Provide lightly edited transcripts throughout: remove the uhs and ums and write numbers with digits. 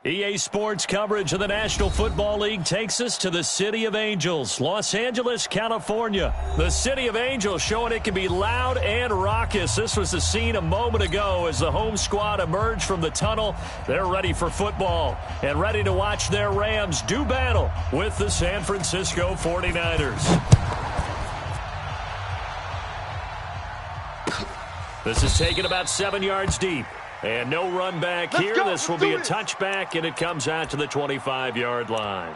EA Sports coverage of the National Football League takes us to the City of Angels, Los Angeles, California. The City of Angels showing it can be loud and raucous. This was the scene a moment ago as the home squad emerged from the tunnel. They're ready for football and ready to watch their Rams do battle with the San Francisco 49ers. This is taken about 7 yards deep. And no run back here. This will be a touchback, and it comes out to the 25-yard line.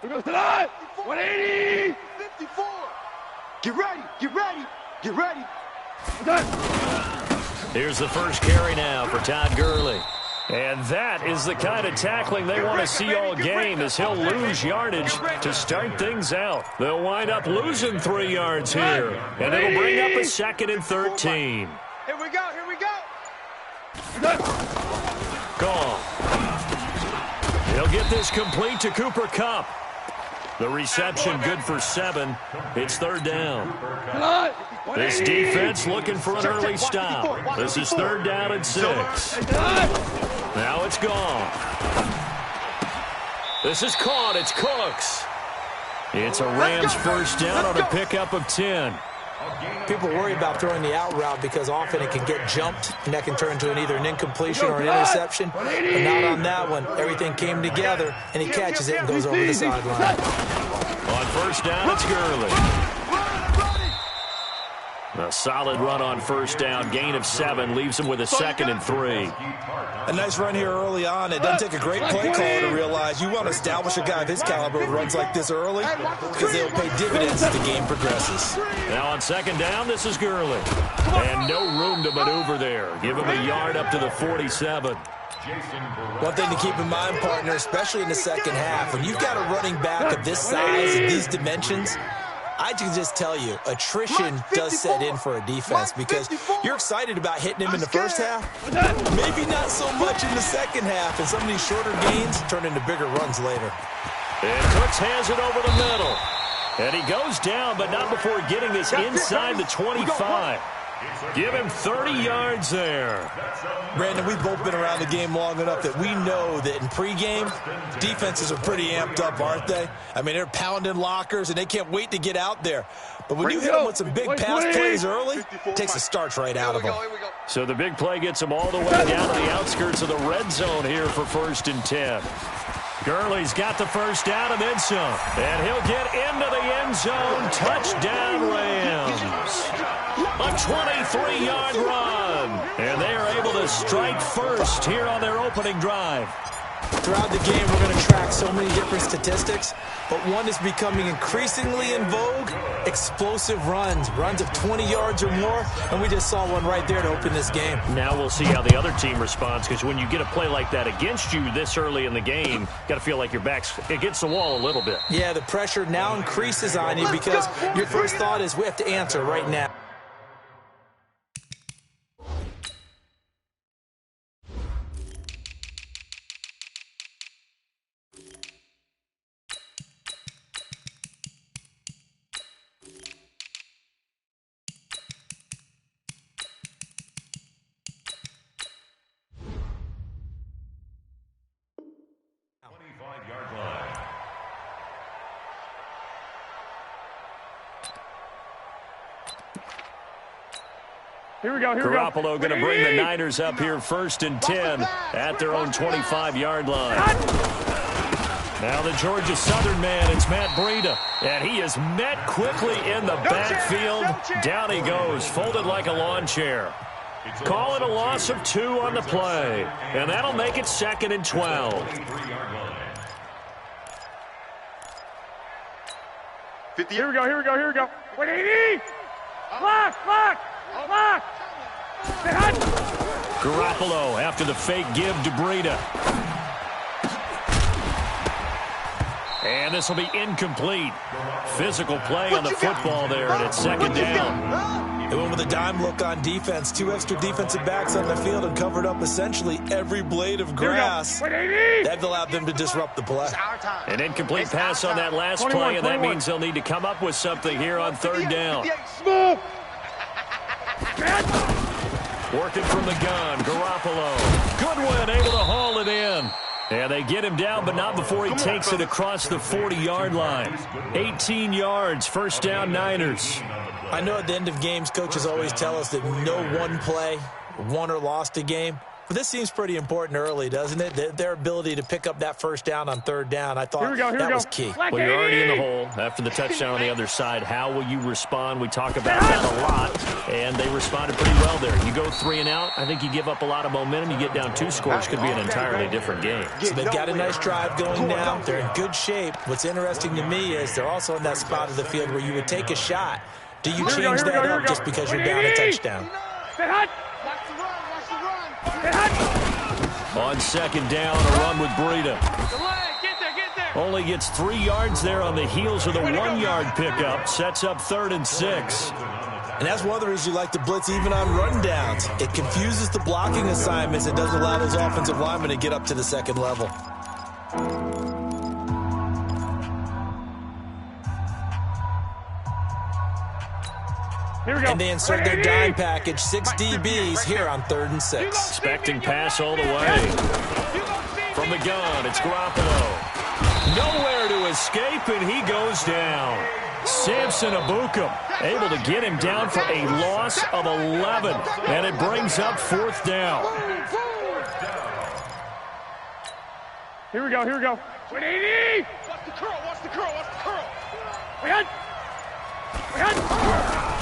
Here goes tonight. 180. 54. Get ready. Get ready. Get ready. Here's the first carry now for Todd Gurley. And that is the kind of tackling they want to see all game as he'll lose yardage to start things out. They'll wind up losing 3 yards here. And it'll bring up a 2nd and 13. Here we go. Here we go. Gone. He'll get this complete to Cooper Kupp. The reception good for 7. It's 3rd down. This defense looking for an early stop. This is 3rd down and 6. Now it's gone. This is caught. It's Cooks. It's a Rams first down on a pickup of 10. People worry about throwing the out route because often it can get jumped, and that can turn into either an incompletion or an interception. But not on that one. Everything came together, and he catches it and goes over the sideline. On first down, it's Gurley. A solid run on first down. Gain of 7 leaves him with a 2nd and 3. A nice run here early on. It doesn't take a great play caller to realize you want to establish a guy of his caliber who runs like this early because they'll pay dividends as the game progresses. Now on 2nd down, this is Gurley. And no room to maneuver there. Give him a yard up to the 47. One thing to keep in mind, partner, especially in the second half, when you've got a running back of this size and these dimensions, I can just tell you, attrition does set in for a defense because you're excited about hitting him in the first half. Maybe not so much in the second half, and some of these shorter gains turn into bigger runs later. And Cooks has it over the middle. And he goes down, but not before getting this inside the 25. Give him 30 yards there. Brandon, we've both been around the game long enough that we know that in pregame, defenses are pretty amped up, aren't they? I mean, they're pounding lockers, and they can't wait to get out there. But when you hit them with some big pass plays early, it takes the starch right out of them. So the big play gets them all the way down to the outskirts of the red zone here for 1st and 10. Gurley's got the first down and then some. And he'll get into the end zone. Touchdown, Rams. A 23-yard run. And they are able to strike first here on their opening drive. Throughout the game, we're going to track so many different statistics, but one is becoming increasingly in vogue: explosive runs of 20 yards or more, and we just saw one right there to open this game. Now we'll see how the other team responds, because when you get a play like that against you this early in the game, got to feel like your back's against the wall a little bit. Yeah, the pressure now increases on you because your first thought is we have to answer right now. Here we go. Garoppolo going to bring the Niners up here 1st and 10 at their own 25-yard line. Now the Georgia Southern man, it's Matt Breida. And he is met quickly in the backfield. Down he goes, folded like a lawn chair. Call it a loss of 2 on the play. And that'll make it 2nd and 12. Here we go. 180. Lock. Garoppolo after the fake give to Breida. And this will be incomplete. Physical play on the football there, and it's 2nd down. They went with a dime look on defense. 2 extra defensive backs on the field and covered up essentially every blade of grass. That allowed them to disrupt the play. An incomplete pass on that last play, and that means they'll need to come up with something here on third down. Working from the gun, Garoppolo. Goodwin able to haul it in. And they get him down, but not before he takes it across the 40-yard line. 18 yards, first down Niners. I know at the end of games, coaches always tell us that no one play won or lost a game. But this seems pretty important early, doesn't it? Their ability to pick up that first down on third down, I thought that was key. Well, you're already in the hole after the touchdown on the other side. How will you respond? We talk about that a lot, and they responded pretty well there. You go 3 and out, I think you give up a lot of momentum. You get down 2 scores, could be an entirely different game. So they've got a nice drive going now. They're in good shape. What's interesting to me is they're also in that spot of the field where you would take a shot. Do you change that up just because you're down a touchdown? On second down, a run with Breida. Only gets 3 yards there on the heels of the 1-yard pickup. Sets up 3rd and 6. And that's one of the reasons you like to blitz even on rundowns. It confuses the blocking assignments. It doesn't allow those offensive linemen to get up to the second level. And they insert their dime package, 6 DBs here on 3rd and 6. Expecting pass all the way. From the gun, it's Garoppolo. Nowhere to escape, and he goes down. Samson Abukum able to get him down for a loss of 11, and it brings up 4th down. Here we go. 180! Watch the curl.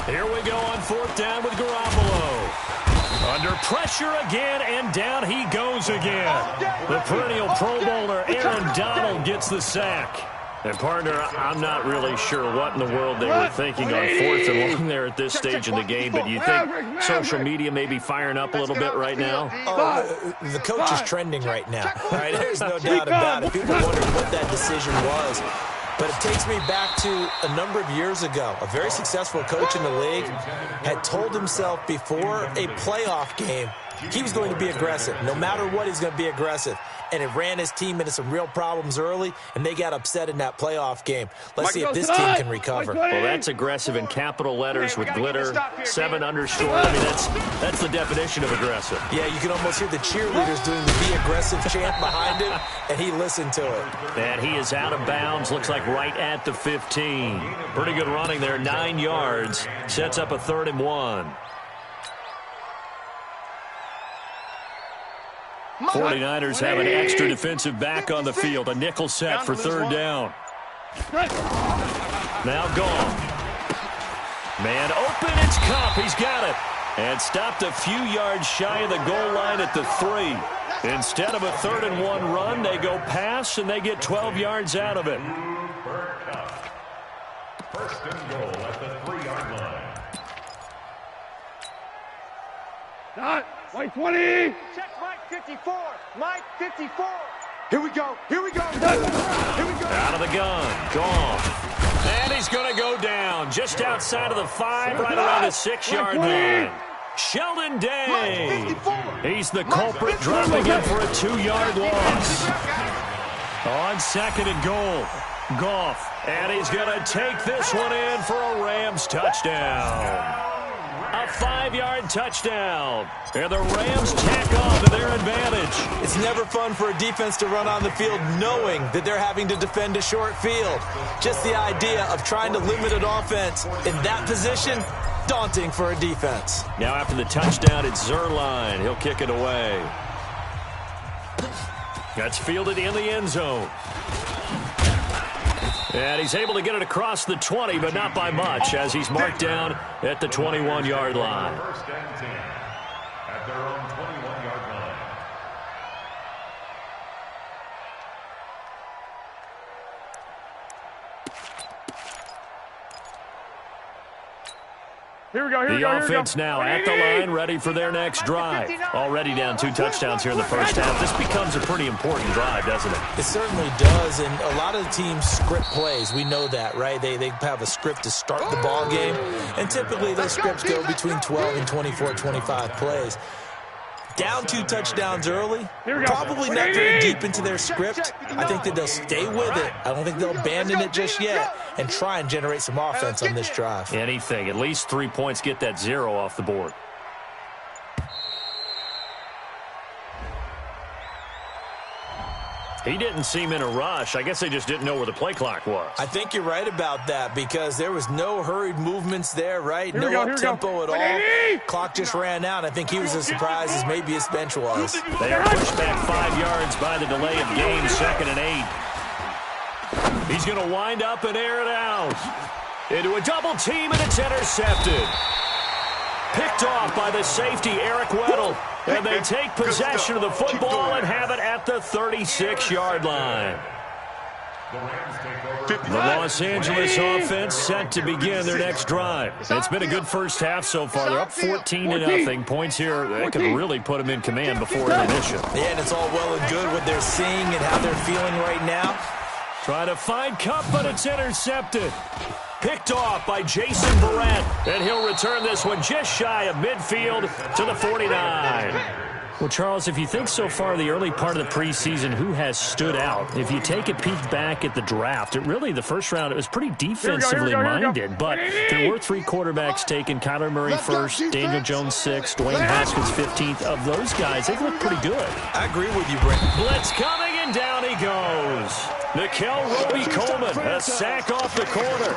Here we go on 4th down with Garoppolo. Under pressure again, and down he goes again. The perennial Pro Bowler Aaron Donald gets the sack. And, partner, I'm not really sure what in the world they were thinking on 4th and long there at this stage in the game, but you think social media may be firing up a little bit right now? The coach is trending right now. Right? There's no doubt about it. People wondering what that decision was. But it takes me back to a number of years ago. A very successful coach in the league had told himself before a playoff game he was going to be aggressive. No matter what, he's going to be aggressive. And it ran his team into some real problems early, and they got upset in that playoff game. Let's see if this team can recover. Well, that's aggressive in capital letters with glitter, 7 underscore. I mean, that's the definition of aggressive. Yeah, you can almost hear the cheerleaders doing the be aggressive chant behind him, and he listened to it. And he is out of bounds, looks like right at the 15. Pretty good running there, 9 yards. Sets up a 3rd and 1. 49ers have an extra defensive back on the field. A nickel set for 3rd down. Now gone. Man open, it's Cup. He's got it. And stopped a few yards shy of the goal line at the 3. Instead of a 3rd and 1 run, they go pass, and they get 12 yards out of it. First and goal at the 3-yard line. White 20! Check Mike 54. Mike 54. Here we go. Here we go. Out of the gun. Gone. And he's going to go down just outside of the 5, right around the 6-yard line. Sheldon Day. He's the culprit, dropping in for a 2-yard loss. On 2nd and goal. Goff. And he's going to take this one in for a Rams touchdown. A 5-yard touchdown. And the Rams tack on to their advantage. It's never fun for a defense to run on the field knowing that they're having to defend a short field. Just the idea of trying to limit an offense in that position, daunting for a defense. Now after the touchdown, it's Zerline. He'll kick it away. That's fielded in the end zone. And he's able to get it across the 20, but not by much, as he's marked down at the 21-yard line. First and 10 at their own 21-yard line. The offense now at the line, ready for their next drive. Already down 2 touchdowns here in the first half. This becomes a pretty important drive, doesn't it? It certainly does, and a lot of the teams script plays. We know that, right? They have a script to start the ball game, and typically those scripts go between 12 and 24, 25 plays. Down 2 touchdowns early, probably not very deep into their script. I think that they'll stay with it. I don't think they'll abandon it just yet and try and generate some offense on this drive. Anything. At least 3 points, get that 0 off the board. He didn't seem in a rush. I guess they just didn't know where the play clock was. I think you're right about that because there was no hurried movements there, right? No up-tempo at all. Clock just ran out. I think he was as surprised as maybe his bench was. They are pushed back 5 yards by the delay of game, 2nd and 8. He's going to wind up and air it out. Into a double team, and it's intercepted. Picked off by the safety, Eric Weddle. And they take possession of the football and have it at the 36-yard line. The Los Angeles offense set to begin their next drive. It's been a good first half so far. They're up 14-0. Points here that could really put them in command before intermission. Yeah, and it's all well and good what they're seeing and how they're feeling right now. Trying to find Cup, but it's intercepted. Picked off by Jason Verrett, and he'll return this one just shy of midfield to the 49. Well, Charles, if you think so far the early part of the preseason, who has stood out? If you take a peek back at the draft, the first round, it was pretty defensively minded, but there were 3 quarterbacks taken. Kyler Murray first, Daniel Jones 6th, Dwayne Haskins 15th. Of those guys, they've looked pretty good. I agree with you, Brent. Blitz coming, and down he goes. Nickel Roby-Coleman, a sack off the corner.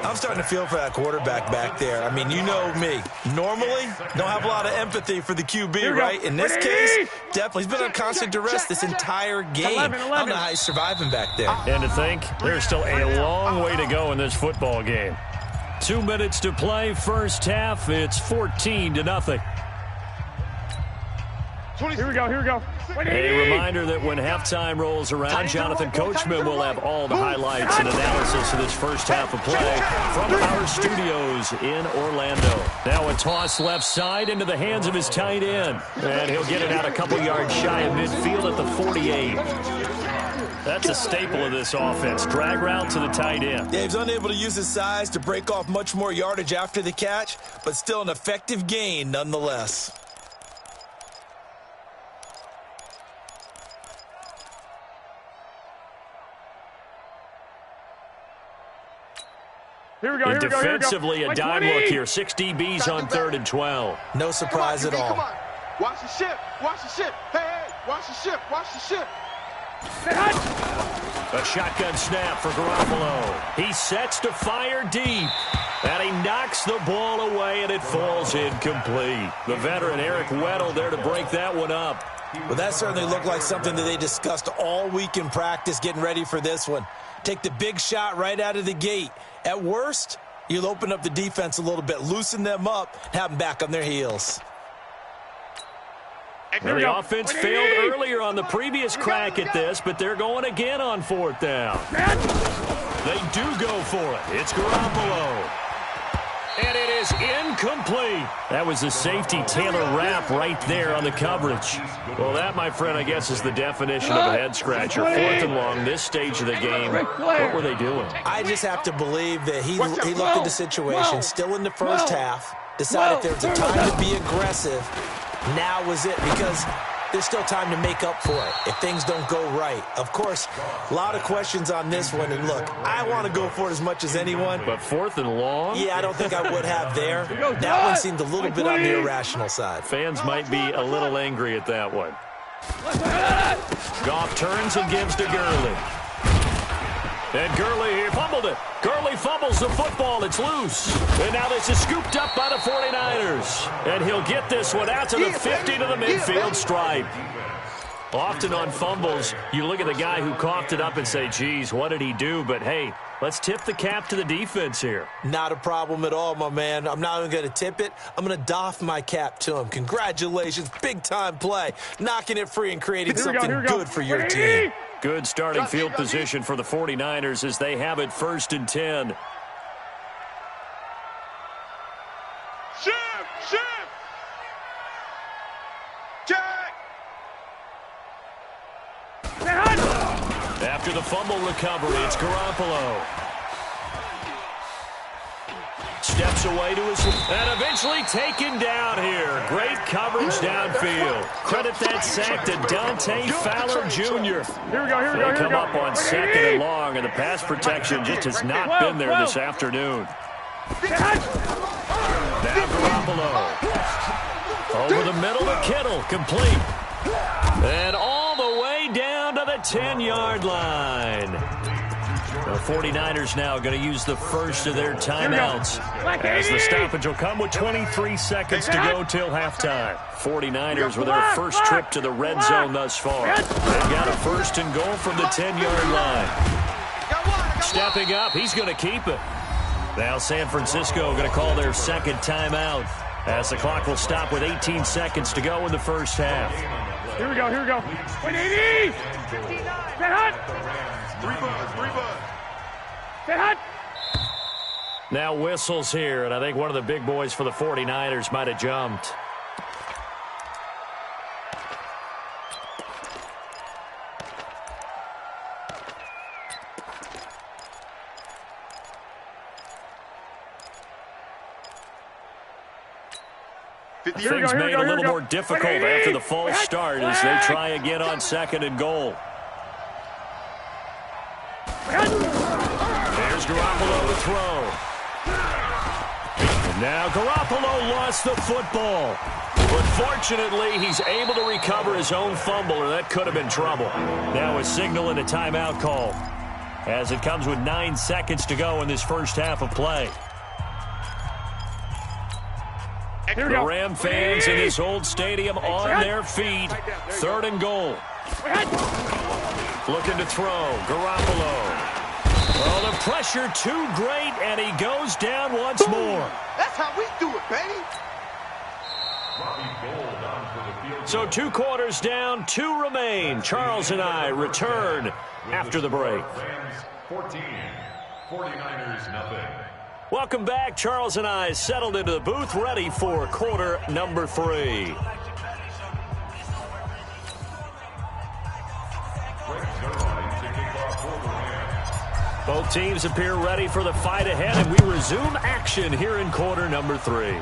I'm starting to feel for that quarterback back there. I mean, you know me. Normally, don't have a lot of empathy for the QB, right? In this case, definitely. He's been on constant duress this entire game. I don't know how he's surviving back there. And to think, there's still a long way to go in this football game. 2 minutes to play, first half. It's 14-0. Here we go. A reminder that when halftime rolls around, Jonathan Coachman will have all the highlights and analysis of this first half of play from our studios in Orlando. Now a toss left side into the hands of his tight end. And he'll get it out a couple yards shy of midfield at the 48. That's a staple of this offense. Drag route to the tight end. Yeah, he's unable to use his size to break off much more yardage after the catch, but still an effective gain nonetheless. And defensively, a dime look here. 6 DBs on 3rd and 12. No surprise at all. Watch the ship. Hey, watch the ship. A shotgun snap for Garoppolo. He sets to fire deep. And he knocks the ball away, and it falls incomplete. The veteran Eric Weddle there to break that one up. Well, that certainly looked like something that they discussed all week in practice, getting ready for this one. Take the big shot right out of the gate. At worst, you'll open up the defense a little bit, loosen them up, and have them back on their heels. Well, the offense failed earlier on the previous crack at this, but they're going again on 4th down. They do go for it. It's Garoppolo. And it is incomplete. That was the safety Taylor Rapp right there on the coverage. Well, that, my friend, I guess is the definition of a head-scratcher. 4th and long, this stage of the game. What were they doing? I just have to believe that he looked at the situation, still in the first half, decided there was a time to be aggressive. Now was it, because there's still time to make up for it if things don't go right. Of course, a lot of questions on this one. And look, I want to go for it as much as anyone. But 4th and long? Yeah, I don't think I would have there. That one seemed a little bit on the irrational side. Fans might be a little angry at that one. Goff turns and gives to Gurley. And Gurley here fumbled it. Gurley fumbles the football. It's loose. And now this is scooped up by the 49ers. And he'll get this one out to the 50 to the midfield stripe. Often on fumbles, you look at the guy who coughed it up and say, geez, what did he do? But, hey, let's tip the cap to the defense here. Not a problem at all, my man. I'm not even going to tip it. I'm going to doff my cap to him. Congratulations. Big-time play. Knocking it free and creating something good for your team. Good starting field position for the 49ers as they have it 1st and 10. After the fumble recovery, it's Garoppolo. Steps away to his... And eventually taken down here. Great coverage downfield. Credit that sack to Dante Fowler Jr. Here we go, here we go, They come up on second and long, and the pass protection just has not been there this afternoon. Now Garoppolo. Over the middle to Kittle. Complete. And all the way down to the 10-yard line. The 49ers now going to use the first of their timeouts, as the stoppage will come with 23 seconds to go till halftime. 49ers with their first trip to the red zone thus far. They've got a first and goal from the 10-yard line. Stepping up, he's going to keep it. Now San Francisco going to call their second timeout, as the clock will stop with 18 seconds to go in the first half. Here we go, here we go. 180! Get hot! 3 buds, 3 buds. Get hot! Now whistles here, and I think one of the big boys for the 49ers might have jumped. Things made a little more difficult after the false start as they try again on second and goal. There's Garoppolo to throw. And now Garoppolo lost the football. But fortunately, he's able to recover his own fumble, or that could have been trouble. Now a signal and a timeout call, as it comes with 9 seconds to go in this first half of play. The Ram fans in this old stadium on their feet. Third and goal. Looking to throw. Garoppolo. Oh, the pressure too great, and he goes down once more. That's how we do it, baby. So 2 quarters down, 2 remain. Charles and I return after the break. 14, 49ers nothing. Welcome back. Charles and I settled into the booth, ready for quarter number 3. Both teams appear ready for the fight ahead, and we resume action here in quarter number 3.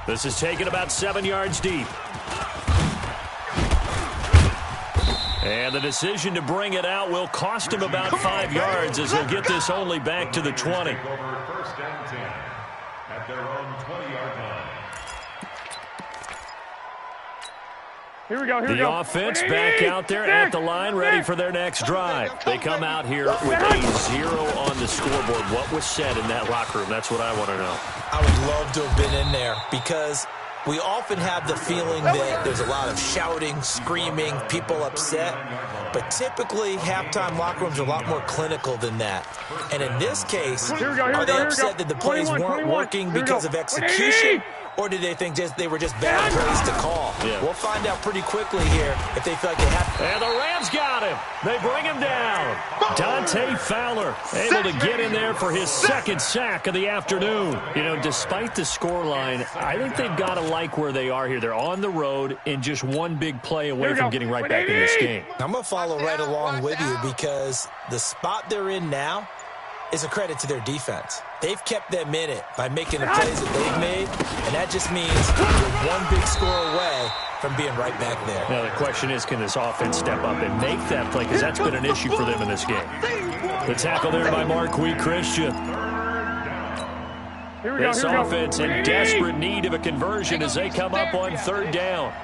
This is taken about 7 yards deep. And the decision to bring it out will cost him about 5 yards, as he'll get this only back to the 20. First down 10 at their own 20-yard line. Here we go, here we go. The offense back out there at the line, ready for their next drive. They come out here with a 0 on the scoreboard. What was said in that locker room? That's what I want to know. I would love to have been in there, because we often have the feeling that there's a lot of shouting, screaming, people upset. But typically, halftime locker rooms are a lot more clinical than that. And in this case, are they upset that the plays weren't working because of execution? Or did they think they were just bad plays to call? Yeah. We'll find out pretty quickly here if they feel like they have. And the Rams got him. They bring him down. Dante Fowler able to get in there for his second sack of the afternoon. You know, despite the scoreline, I think they've got to like where they are here. They're on the road and just one big play away from getting right back in this game. I'm going to follow right along with you, because the spot they're in now is a credit to their defense. They've kept them in it by making the plays that they've made, and that just means they're one big score away from being right back there. Now, the question is, can this offense step up and make that play? Because that's been an issue for them in this game. The tackle there by Marquis Christian. This offense in desperate need of a conversion as they come up on third down.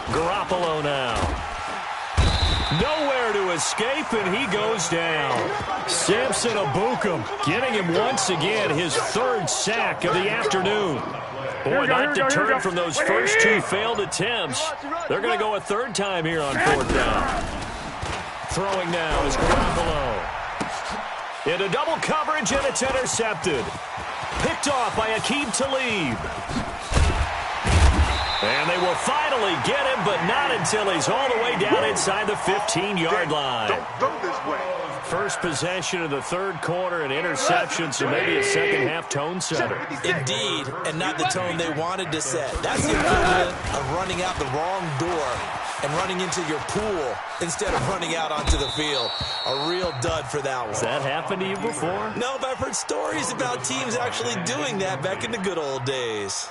Garoppolo now. Nowhere to escape, and he goes down. Samson Abukum getting him once again his third sack of the afternoon. Boy, not deterred from those first 2 failed attempts. They're going to go a third time here on fourth down. Throwing now is Garoppolo. Into double coverage, and it's intercepted. Picked off by Aqib Talib. And they will finally get him, but not until he's all the way down inside the 15-yard line. Don't go this way. First possession of the third quarter, and interception, so maybe a second-half tone setter. Indeed, and not the tone they wanted to set. That's the equivalent of running out the wrong door and running into your pool instead of running out onto the field. A real dud for that one. Has that happened to you before? No, but I've heard stories about teams actually doing that back in the good old days.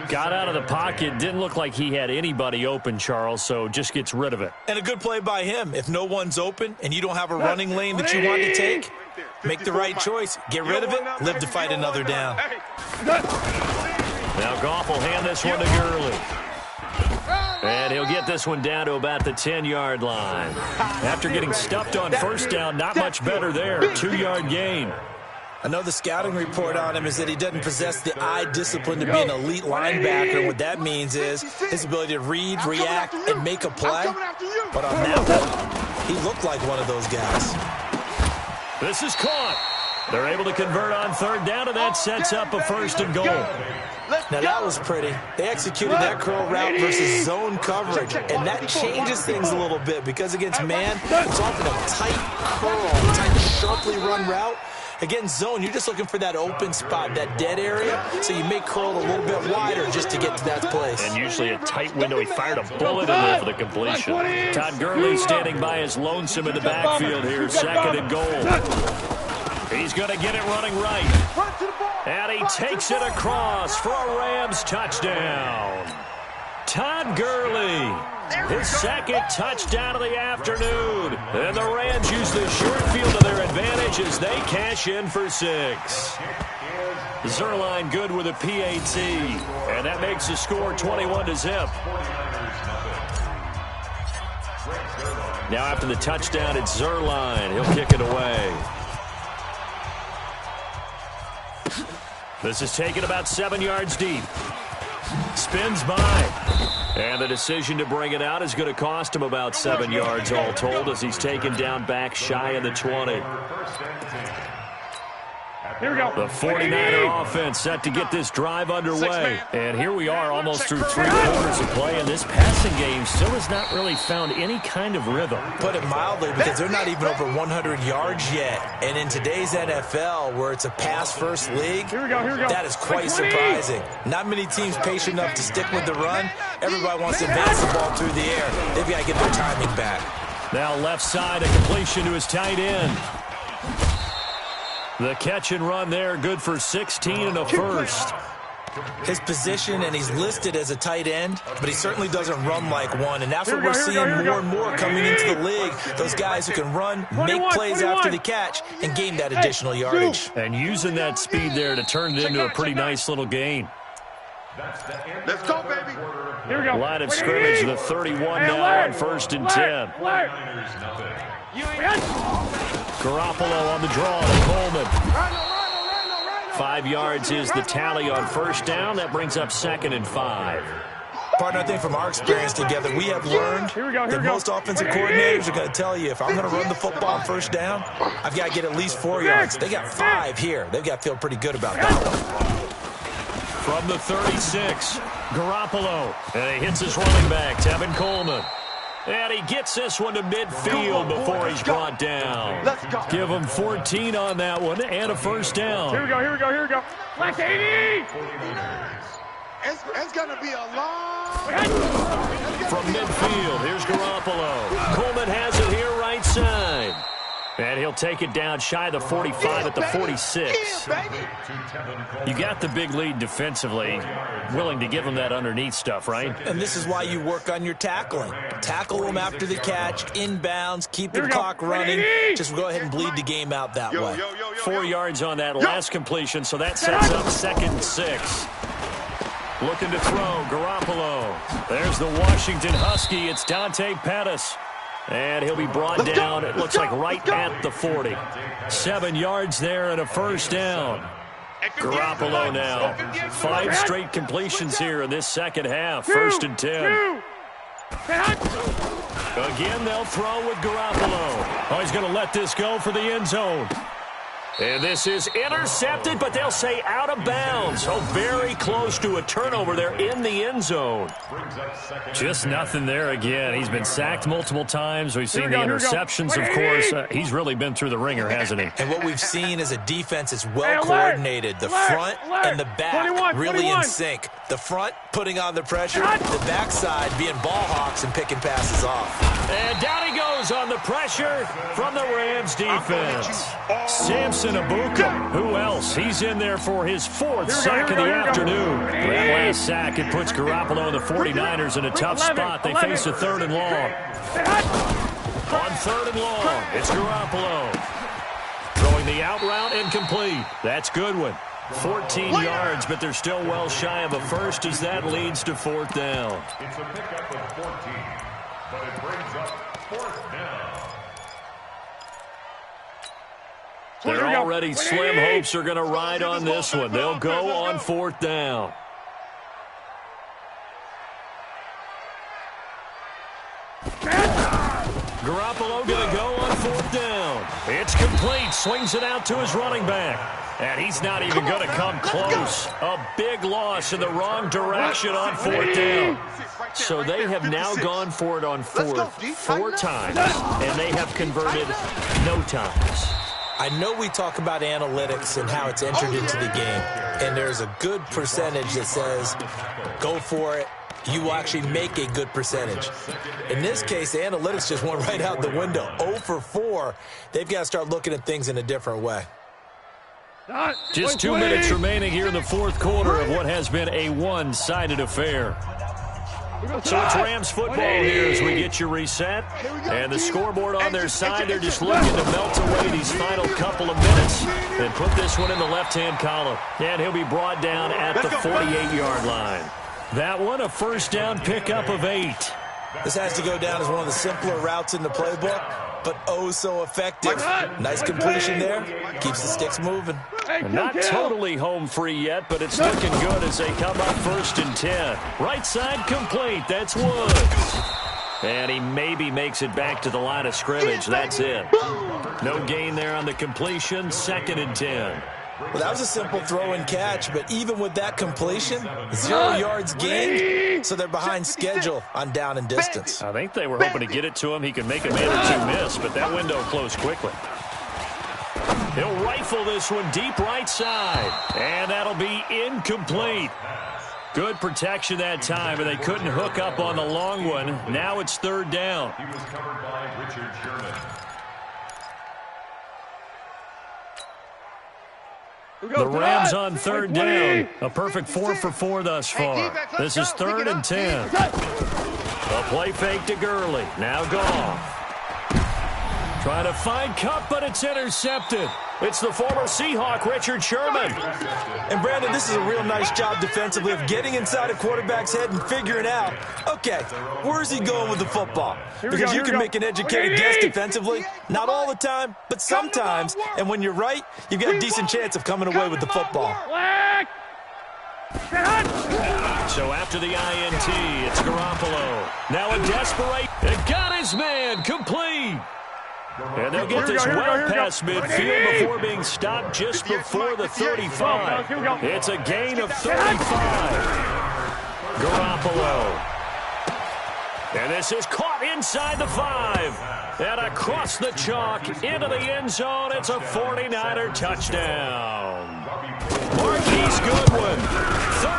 Got out of the pocket. Didn't look like he had anybody open, Charles, so just gets rid of it. And a good play by him. If no one's open and you don't have a running lane that you want to take, make the right choice. Get rid of it. Live to fight another down. Now Goff will hand this one to Gurley. And he'll get this one down to about the 10-yard line. After getting stuffed on first down, not much better there. 2-yard gain. I know the scouting report on him is that he doesn't possess the eye discipline to be an elite linebacker. What that means is his ability to read, react, and make a play. But on that one, he looked like one of those guys. This is caught. They're able to convert on third down, and that sets up a 1st and goal. Now, that was pretty. They executed that curl route versus zone coverage, and that changes things a little bit because against man, it's often a tight curl, tight, sharply run route. Against zone, you're just looking for that open spot, that dead area, so you may curl a little bit wider just to get to that place. And usually a tight window. He fired a bullet in there for the completion. Todd Gurley standing by his lonesome in the backfield here, 2nd and goal. He's going to get it running right. And he takes it across for a Rams touchdown. Todd Gurley, his 2nd touchdown of the afternoon. And the Rams use the short field to their advantage as they cash in for 6. Zerline good with a PAT. And that makes the score 21-0. Now after the touchdown, it's Zerline. He'll kick it away. This is taken about 7 yards deep. Spins by. And the decision to bring it out is going to cost him about 7 yards all told as he's taken down back shy of the 20. Here we go. The 49er offense set to get this drive underway. And here we are almost through 3 quarters of play, and this passing game still has not really found any kind of rhythm. Put it mildly, because they're not even over 100 yards yet. And in today's NFL, where it's a pass-first league, that is quite surprising. Not many teams patient enough to stick with the run. Everybody wants to advance the ball through the air. They've got to get their timing back. Now left side, a completion to his tight end. The catch and run there, good for 16 and a 1st. His position, and he's listed as a tight end, but he certainly doesn't run like one, and that's what we're seeing more and more coming into the league. Those guys who can run, make plays after the catch, and gain that additional yardage. And using that speed there to turn it into a pretty nice little gain. Let's go, baby. Here we go. Line of scrimmage, the 31 now on 1st and 10. Garoppolo on the draw to Coleman. 5 yards is the tally on 1st down. That brings up 2nd and 5. Partner, I think from our experience together, we have learned that most offensive coordinators are going to tell you, if I'm going to run the football on 1st down, I've got to get at least 4 yards. They got 5 here. They've got to feel pretty good about that one. From the 36, Garoppolo. And he hits his running back, Tevin Coleman. And he gets this one to midfield before he's brought down. Give him 14 on that one and a 1st down. Here we go, here we go, here we go. Flex 80! It's going to be a long... From midfield, here's Garoppolo. Coleman has it here right side. And he'll take it down shy of the 45 at the 46. You got the big lead defensively. Willing to give him that underneath stuff, right? And this is why you work on your tackling. Tackle them after the catch, inbounds, keep the clock running. Just go ahead and bleed the game out that way. 4 yards on that last completion, so that sets up 2nd and 6. Looking to throw, Garoppolo. There's the Washington Husky. It's Dante Pettis. And he'll be brought down, it looks like right at the 40. 7 yards there and a 1st down. Garoppolo now. 5 straight completions here in this 2nd half. 1st and 10. Again, they'll throw with Garoppolo. Oh, he's going to let this go for the end zone. And this is intercepted, but they'll say out of bounds. So very close to a turnover there in the end zone. Just nothing there again. He's been sacked multiple times. We've seen the interceptions, of course. He's really been through the ringer, hasn't he? And what we've seen is a defense that's well coordinated. The front and the back really in sync. The front putting on the pressure, the backside being ball hawks and picking passes off. And down he goes on the pressure from the Rams defense. Samson Abuka, who else? He's in there for his fourth sack of the afternoon. That last sack, it puts Garoppolo and the 49ers in a tough spot. They face a 3rd and long. On 3rd and long, it's Garoppolo. Throwing the out route incomplete. That's Goodwin. 14 yards, but they're still well shy of a first as that leads to 4th down. It's a pickup of 14, but it brings up 4th down. They're already slim hopes are going to ride on this one. They'll go on 4th down. Garoppolo going to go on 4th down. It's complete. Swings it out to his running back. And he's not even going to come close. A big loss in the wrong direction on 4th down. So they have now gone for it on 4th 4 times, and they have converted no times. I know we talk about analytics and how it's entered into the game, and there's a good percentage that says go for it. You will actually make a good percentage. In this case, the analytics just went right out the window. 0 for 4. They've got to start looking at things in a different way. Just 2 minutes remaining here in the 4th quarter of what has been a one-sided affair. So it's Rams football here as we get you reset. And the scoreboard on their side, they're just looking to melt away these final couple of minutes and put this one in the left-hand column. And he'll be brought down at the 48-yard line. That one, a 1st down pickup of 8. This has to go down as one of the simpler routes in the playbook, but oh so effective. Nice completion there. Keeps the sticks moving. And not totally home free yet, but it's looking good as they come up 1st and 10. Right side complete. That's Woods. And he maybe makes it back to the line of scrimmage. That's it. No gain there on the completion. 2nd and 10. Well, that was a simple throw and catch, but even with that completion, 0 yards gained, so they're behind schedule on down and distance. I think they were hoping to get it to him. He could make a man or 2 miss, but that window closed quickly. He'll rifle this one deep right side, and that'll be incomplete. Good protection that time, and they couldn't hook up on the long one. Now it's 3rd down. He was covered by Richard Sherman. The Rams on 3rd down. A perfect 4 for 4 thus far. This is 3rd and 10. A play fake to Gurley. Now Goff. Trying to find Cup, but it's intercepted. It's the former Seahawk, Richard Sherman. And, Brandon, this is a real nice job defensively of getting inside a quarterback's head and figuring out, okay, where's he going with the football? Because you can make an educated guess defensively. Not all the time, but sometimes. And when you're right, you've got a decent chance of coming away with the football. So after the INT, it's Garoppolo. Now a desperate. It got his man complete. And they'll get this well past midfield before being stopped just before the 35. It's a gain of 35. Garoppolo. And this is caught inside the 5. And across the chalk into the end zone. It's a 49er touchdown. Marquise Goodwin,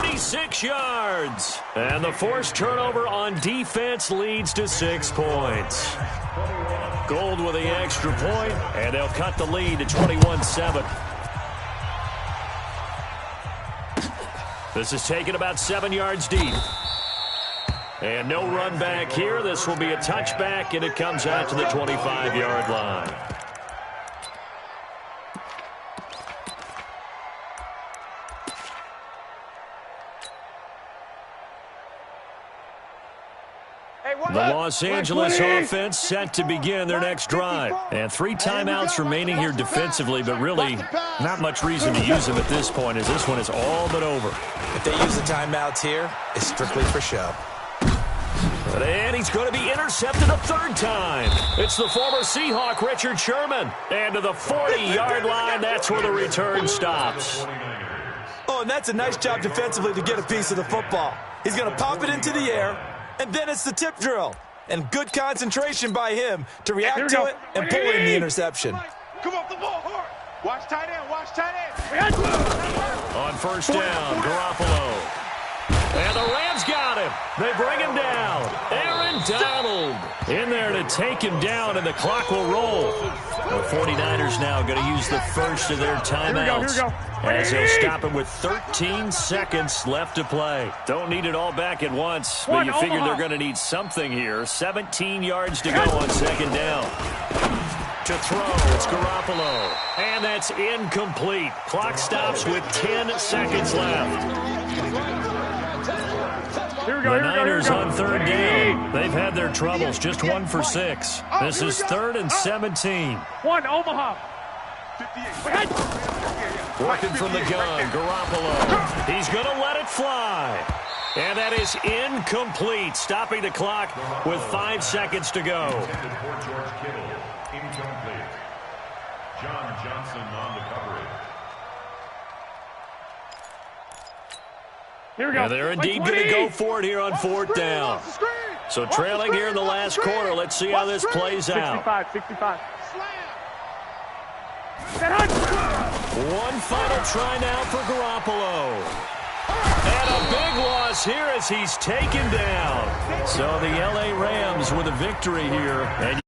36 yards. And the forced turnover on defense leads to 6 points. Gold with the extra point, and they'll cut the lead to 21-7. This is taken about 7 yards deep. And no run back here. This will be a touchback, and it comes out to the 25-yard line. The Los Angeles offense set to begin their next drive. And 3 timeouts remaining here defensively, but really not much reason to use them at this point as this one is all but over. If they use the timeouts here, it's strictly for show. And he's going to be intercepted a third time. It's the former Seahawk, Richard Sherman. And to the 40-yard line, that's where the return stops. Oh, and that's a nice job defensively to get a piece of the football. He's going to pop it into the air, and then it's the tip drill. And good concentration by him to react to it and pull in the interception. Come off the ball hard. Watch tight end, watch tight end. On first down, Garoppolo. And the Rams got him. They bring him down. Aaron Donald in there to take him down, and the clock will roll. The 49ers now going to use the first of their timeouts. Here we go. As they'll stop it with 13 seconds left to play. Don't need it all back at once, but you figure they're going to need something here. 17 yards to go on second down. To throw, it's Garoppolo. And that's incomplete. Clock stops with 10 seconds left. Here we go, The here we go, here we Niners go. on third down. They've had their troubles, just 1 for 6. This is 3rd and 17. One, Omaha. Working from the gun, Garoppolo. He's going to let it fly. And that is incomplete, stopping the clock with 5 seconds to go. Incomplete. John Johnson on the coverage. Here we go. And they're indeed going to go for it here on 4th down. So trailing here in the last quarter. Let's see how this plays out. 65. One final try now for Garoppolo. And a big loss here as he's taken down. So the L.A. Rams with a victory here. And